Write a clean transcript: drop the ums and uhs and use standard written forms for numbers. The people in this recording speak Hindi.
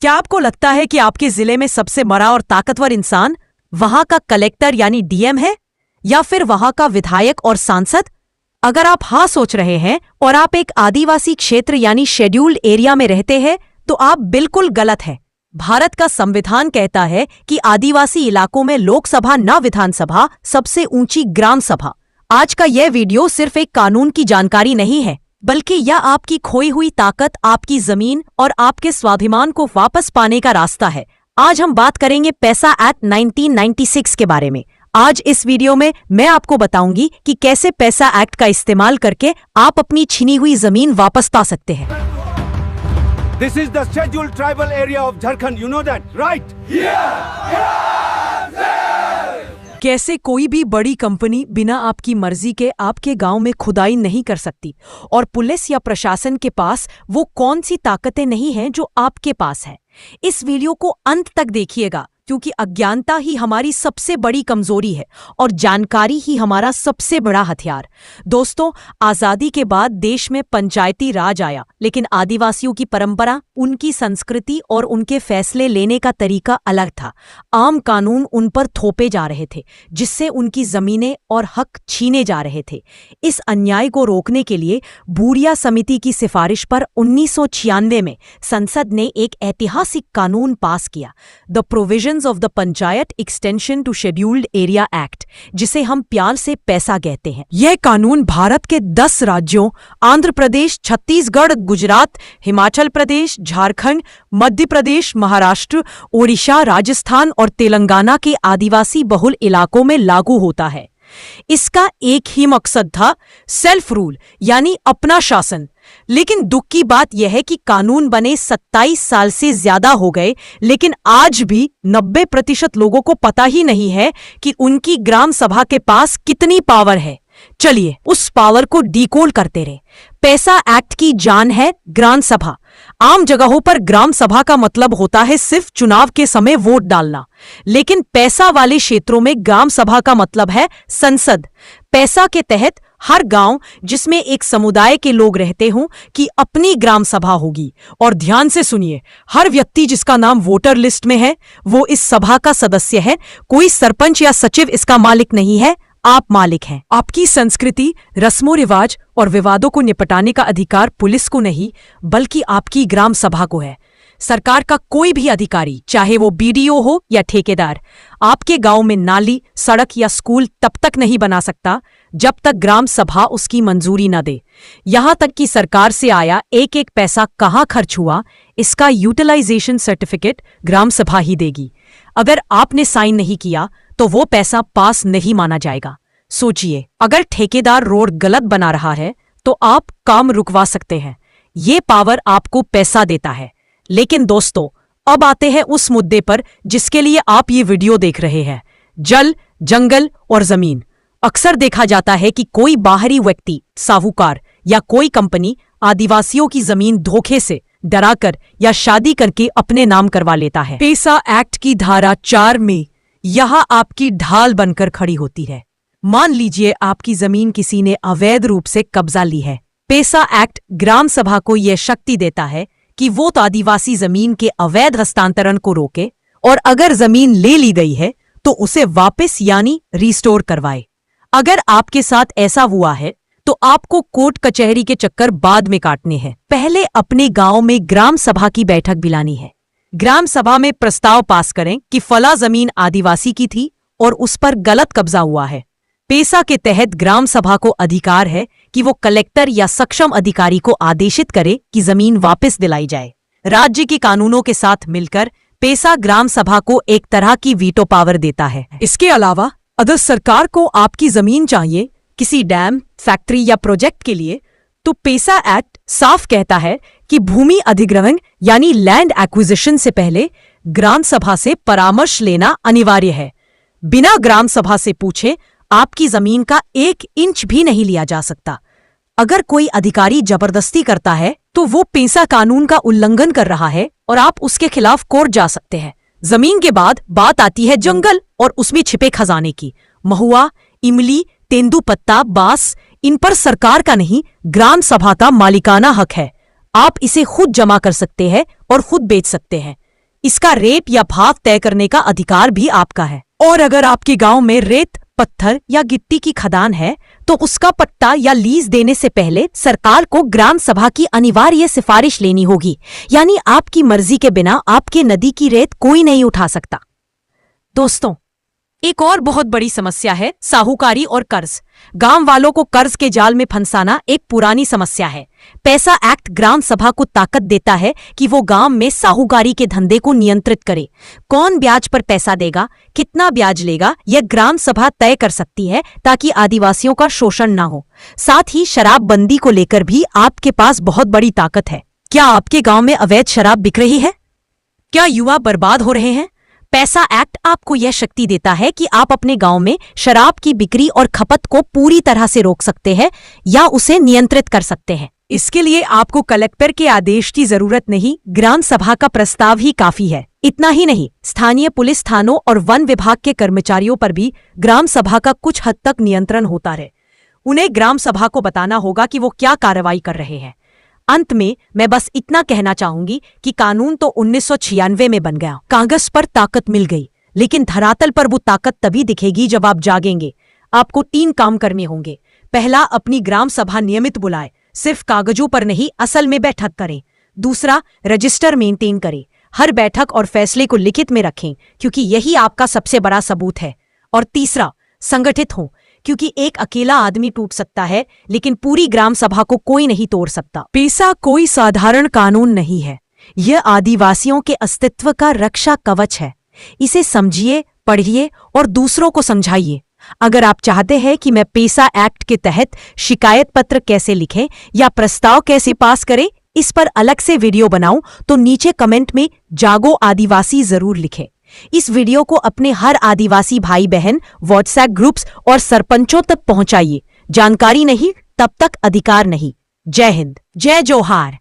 क्या आपको लगता है कि आपके जिले में सबसे बड़ा और ताकतवर इंसान वहां का कलेक्टर यानी डीएम है, या फिर वहां का विधायक और सांसद? अगर आप हाँ सोच रहे हैं और आप एक आदिवासी क्षेत्र यानी शेड्यूल्ड एरिया में रहते हैं, तो आप बिल्कुल गलत हैं। भारत का संविधान कहता है कि आदिवासी इलाकों में लोकसभा न विधानसभा, सबसे ऊंची ग्राम सभा। आज का यह वीडियो सिर्फ एक कानून की जानकारी नहीं है, बल्कि यह आपकी खोई हुई ताकत, आपकी जमीन और आपके स्वाभिमान को वापस पाने का रास्ता है। आज हम बात करेंगे पैसा एक्ट 1996 के बारे में। आज इस वीडियो में मैं आपको बताऊंगी कि कैसे पैसा एक्ट का इस्तेमाल करके आप अपनी छीनी हुई जमीन वापस पा सकते हैं। This is the scheduled tribal area of Jharkhand. You know that, right? कैसे कोई भी बड़ी कंपनी बिना आपकी मर्जी के आपके गांव में खुदाई नहीं कर सकती, और पुलिस या प्रशासन के पास वो कौन सी ताकतें नहीं हैं जो आपके पास है। इस वीडियो को अंत तक देखिएगा, क्योंकि अज्ञानता ही हमारी सबसे बड़ी कमजोरी है और जानकारी ही हमारा सबसे बड़ा हथियार। दोस्तों, आजादी के बाद देश में पंचायती राज आया, लेकिन आदिवासियों की परंपरा, उनकी संस्कृति और उनके फैसले लेने का तरीका अलग था। आम कानून उन पर थोपे जा रहे थे, जिससे उनकी जमीनें और हक छीने जा रहे थे। इस अन्याय को रोकने के लिए बूरिया समिति की सिफारिश पर 1996 में संसद ने एक ऐतिहासिक कानून पास किया, the provision of the panchayat extension to scheduled area act, जिसे हम प्यार से पैसा कहते हैं। यह कानून भारत के 10 राज्यों आंध्र प्रदेश, छत्तीसगढ़, गुजरात, हिमाचल प्रदेश, झारखंड, मध्य प्रदेश, महाराष्ट्र, ओडिशा, राजस्थान और तेलंगाना के आदिवासी बहुल इलाकों में लागू होता है। इसका एक ही मकसद था, सेल्फ रूल यानी अपना शासन। लेकिन दुख की बात यह है कि कानून बने 27 साल से ज्यादा हो गए, लेकिन आज भी 90% लोगों को पता ही नहीं है कि उनकी ग्राम सभा के पास कितनी पावर है। चलिए उस पावर को डिकोड करते रहे। पैसा एक्ट की जान है ग्राम सभा। आम जगहों पर ग्राम सभा का मतलब होता है सिर्फ चुनाव के समय वोट डालना, लेकिन पैसा वाले क्षेत्रों में ग्राम सभा का मतलब है संसद। पैसा के तहत हर गांव जिसमें एक समुदाय के लोग रहते हों की अपनी ग्राम सभा होगी। और ध्यान से सुनिए, हर व्यक्ति जिसका नाम वोटर लिस्ट में है वो इस सभा का सदस्य है। कोई सरपंच या सचिव इसका मालिक नहीं है, आप मालिक हैं। आपकी संस्कृति, रस्मों रिवाज और विवादों को निपटाने का अधिकार पुलिस को नहीं, बल्कि आपकी ग्राम सभा को है। सरकार का कोई भी अधिकारी, चाहे वो बीडीओ हो या ठेकेदार, आपके गांव में नाली, सड़क या स्कूल तब तक नहीं बना सकता जब तक ग्राम सभा उसकी मंजूरी न दे। यहां तक कि सरकार से आया एक एक पैसा कहां खर्च हुआ, इसका यूटिलाइजेशन सर्टिफिकेट ग्राम सभा ही देगी। अगर आपने साइन नहीं किया तो वो पैसा पास नहीं माना जाएगा। सोचिए, अगर ठेकेदार रोड गलत बना रहा है तो आप काम रुकवा सकते हैं। ये पावर आपको पैसा देता है। लेकिन दोस्तों, अब आते हैं उस मुद्दे पर जिसके लिए आप ये वीडियो देख रहे हैं, जल, जंगल और जमीन। अक्सर देखा जाता है कि कोई बाहरी व्यक्ति, साहूकार या कोई कंपनी आदिवासियों की जमीन धोखे से, डराकर या शादी करके अपने नाम करवा लेता है। पैसा एक्ट की धारा 4 में यहां आपकी ढाल बनकर खड़ी होती है। मान लीजिए आपकी जमीन किसी ने अवैध रूप से कब्जा ली है। पैसा एक्ट ग्राम सभा को यह शक्ति देता है कि वो तो आदिवासी जमीन के अवैध हस्तांतरण को रोके, और अगर जमीन ले ली गई है तो उसे वापस यानी रिस्टोर करवाए। अगर आपके साथ ऐसा हुआ है तो आपको कोर्ट कचहरी के चक्कर बाद में काटने हैं। पहले अपने गांव में ग्राम सभा की बैठक बुलानी है। ग्राम सभा में प्रस्ताव पास करें कि फला जमीन आदिवासी की थी और उस पर गलत कब्जा हुआ है। पैसा के तहत ग्राम सभा को अधिकार है कि वो कलेक्टर या सक्षम अधिकारी को आदेशित करे कि जमीन वापस दिलाई जाए। राज्य के कानूनों के साथ मिलकर पैसा ग्राम सभा को एक तरह की वीटो पावर देता है। इसके अलावा अगर सरकार को आपकी जमीन चाहिए किसी डैम, फैक्ट्री या प्रोजेक्ट के लिए, तो पैसा एक्ट साफ कहता है कि भूमि अधिग्रहण यानी लैंड एक्विजिशन से पहले ग्राम सभा से परामर्श लेना अनिवार्य है। बिना ग्राम सभा से पूछे आपकी जमीन का 1 इंच भी नहीं लिया जा सकता। अगर कोई अधिकारी जबरदस्ती करता है तो वो पैसा कानून का उल्लंघन कर रहा है और आप उसके खिलाफ कोर्ट जा सकते हैं। जमीन के बाद बात आती है जंगल और उसमें छिपे खजाने की। महुआ, इमली, तेंदुपत्ता, बांस, इन पर सरकार का नहीं, ग्राम सभा का मालिकाना हक है। आप इसे खुद जमा कर सकते हैं और खुद बेच सकते हैं। इसका रेट या भाव तय करने का अधिकार भी आपका है। और अगर आपके गांव में रेत, पत्थर या गिट्टी की खदान है तो उसका पट्टा या लीज देने से पहले सरकार को ग्राम सभा की अनिवार्य सिफारिश लेनी होगी। यानी आपकी मर्जी के बिना आपके नदी की रेत कोई नहीं उठा सकता। दोस्तों, एक और बहुत बड़ी समस्या है साहूकारी और कर्ज। गांव वालों को कर्ज के जाल में फंसाना एक पुरानी समस्या है। पैसा एक्ट ग्राम सभा को ताकत देता है कि वो गांव में साहूकारी के धंधे को नियंत्रित करे। कौन ब्याज पर पैसा देगा, कितना ब्याज लेगा, यह ग्राम सभा तय कर सकती है ताकि आदिवासियों का शोषण ना हो। साथ ही शराबबंदी को लेकर भी आपके पास बहुत बड़ी ताकत है। क्या आपके गांव में अवैध शराब बिक रही है? क्या युवा बर्बाद हो रहे हैं? पैसा एक्ट आपको यह शक्ति देता है कि आप अपने गांव में शराब की बिक्री और खपत को पूरी तरह से रोक सकते हैं या उसे नियंत्रित कर सकते हैं। इसके लिए आपको कलेक्टर के आदेश की जरूरत नहीं, ग्राम सभा का प्रस्ताव ही काफी है। इतना ही नहीं, स्थानीय पुलिस थानों और वन विभाग के कर्मचारियों पर भी ग्राम सभा का कुछ हद तक नियंत्रण होता है। उन्हें ग्राम सभा को बताना होगा कि वो क्या कार्रवाई कर रहे हैं। अंत में मैं बस इतना कहना चाहूंगी कि कानून तो 1996 में बन गया, कागज पर ताकत मिल गई, लेकिन धरातल पर वो ताकत तभी दिखेगी जब आप जागेंगे। आपको 3 काम करने होंगे। पहला, अपनी ग्राम सभा नियमित बुलाए, सिर्फ कागजों पर नहीं असल में बैठक करें। दूसरा, रजिस्टर मेंटेन करें, हर बैठक और फैसले को लिखित में रखें क्योंकि यही आपका सबसे बड़ा सबूत है। और तीसरा, संगठित हों क्योंकि एक अकेला आदमी टूट सकता है लेकिन पूरी ग्राम सभा को कोई नहीं तोड़ सकता। पैसा कोई साधारण कानून नहीं है, यह आदिवासियों के अस्तित्व का रक्षा कवच है। इसे समझिए, पढ़िए और दूसरों को समझाइए। अगर आप चाहते हैं कि मैं पैसा एक्ट के तहत शिकायत पत्र कैसे लिखें या प्रस्ताव कैसे पास करें, इस पर अलग से वीडियो बनाऊं तो नीचे कमेंट में जागो आदिवासी जरूर लिखें। इस वीडियो को अपने हर आदिवासी भाई बहन, व्हाट्सएप ग्रुप्स और सरपंचों तक पहुंचाइए। जानकारी नहीं तब तक अधिकार नहीं। जय हिंद, जय जोहार।